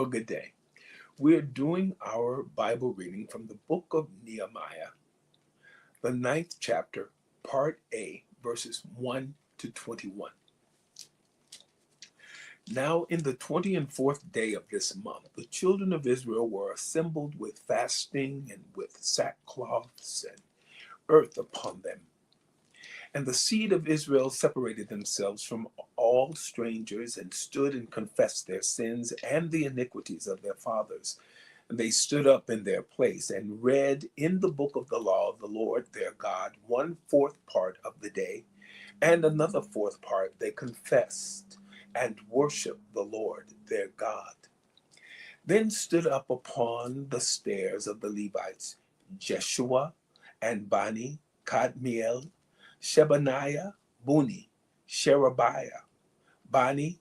Well, good day. We're doing our Bible reading from the book of Nehemiah, the ninth chapter, part A, verses 1 to 21. Now, in the 24th day of this month, the children of Israel were assembled with fasting and with sackcloths and earth upon them. And the seed of Israel separated themselves from all strangers and stood and confessed their sins and the iniquities of their fathers. And they stood up in their place and read in the book of the law of the Lord their God 1/4 part of the day, and another fourth part they confessed and worshiped the Lord their God. Then stood up upon the stairs of the Levites Jeshua and Bani, Kadmiel, Shebaniah, Buni, Sherebiah, Bani,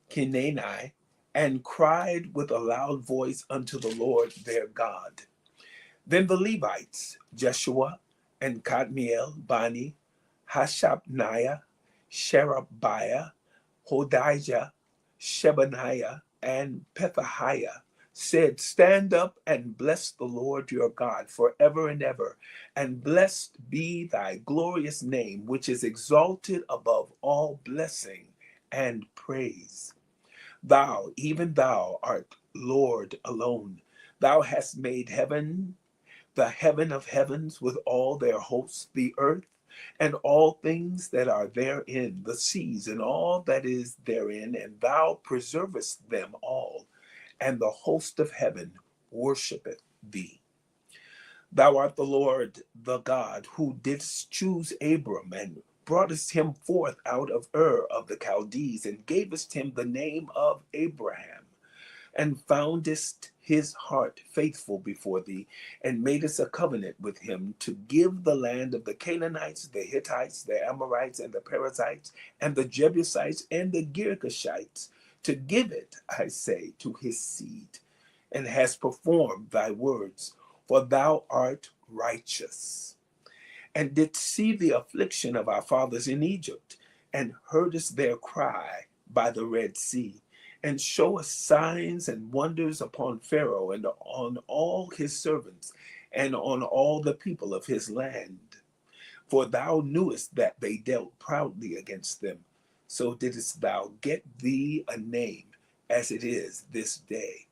Kenani, and cried with a loud voice unto the Lord their God. Then the Levites, Jeshua and Kadmiel, Bani, Hashabniah, Sherebiah, Hodijah, Shebaniah, and Pethahiah said, Stand up and bless the Lord your God forever and ever, and blessed be thy glorious name, which is exalted above all blessing and praise. Thou, even thou, art Lord alone. Thou hast made heaven, the heaven of heavens, with all their hosts, the earth, and all things that are therein, the seas, and all that is therein, and thou preservest them all, and the host of heaven worshipeth thee. Thou art the Lord, the God, who didst choose Abram, and broughtest him forth out of Ur of the Chaldees, and gavest him the name of Abraham, and foundest his heart faithful before thee, and madest a covenant with him to give the land of the Canaanites, the Hittites, the Amorites, and the Perizzites, and the Jebusites, and the Girgashites, to give it, I say, to his seed, and hast performed thy words, for thou art righteous, and didst see the affliction of our fathers in Egypt, and heardest their cry by the Red Sea, and showest signs and wonders upon Pharaoh and on all his servants, and on all the people of his land. For thou knewest that they dealt proudly against them, so didst thou get thee a name, as it is this day.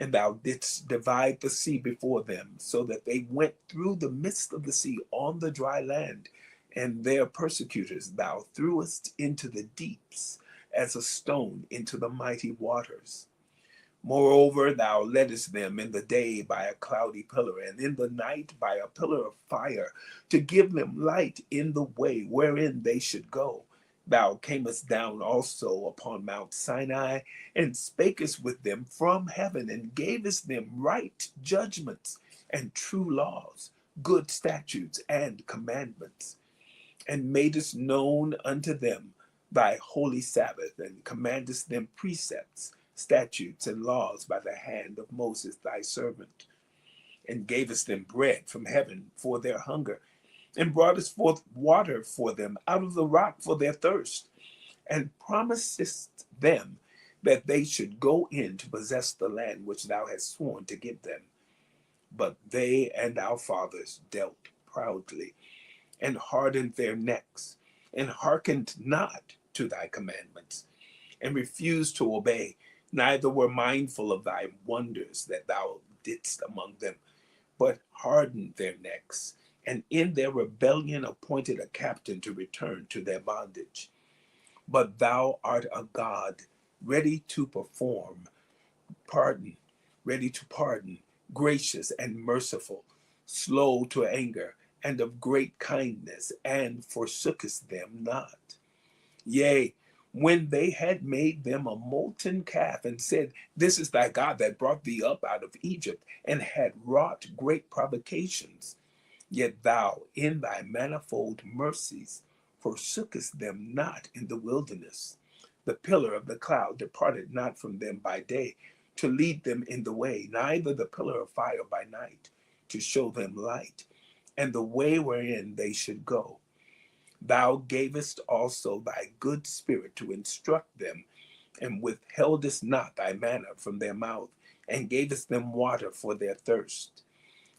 And thou didst divide the sea before them, so that they went through the midst of the sea on the dry land, and their persecutors thou threwest into the deeps, as a stone into the mighty waters. Moreover, thou leddest them in the day by a cloudy pillar, and in the night by a pillar of fire, to give them light in the way wherein they should go. Thou camest down also upon Mount Sinai, and spakest with them from heaven, and gavest them right judgments and true laws, good statutes and commandments, and madest known unto them thy holy Sabbath, and commandest them precepts, statutes, and laws by the hand of Moses thy servant, and gavest them bread from heaven for their hunger, and broughtest forth water for them out of the rock for their thirst, and promisest them that they should go in to possess the land which thou hast sworn to give them. But they and our fathers dealt proudly, and hardened their necks, and hearkened not to thy commandments, and refused to obey, neither were mindful of thy wonders that thou didst among them, but hardened their necks, and in their rebellion appointed a captain to return to their bondage. But thou art a God ready to perform, pardon, ready to pardon, gracious and merciful, slow to anger, and of great kindness, and forsookest them not. Yea, when they had made them a molten calf, and said, This is thy God that brought thee up out of Egypt, and had wrought great provocations, yet thou in thy manifold mercies forsookest them not in the wilderness. The pillar of the cloud departed not from them by day, to lead them in the way, neither the pillar of fire by night, to show them light, and the way wherein they should go. Thou gavest also thy good spirit to instruct them, and withheldest not thy manna from their mouth, and gavest them water for their thirst.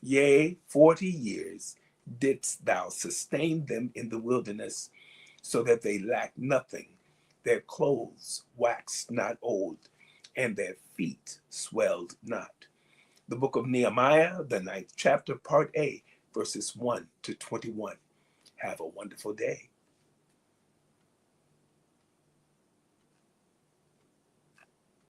Yea, 40 years didst thou sustain them in the wilderness, so that they lacked nothing. Their clothes waxed not old, and their feet swelled not. The book of Nehemiah, the 9th chapter, part A, verses 1 to 21. Have a wonderful day.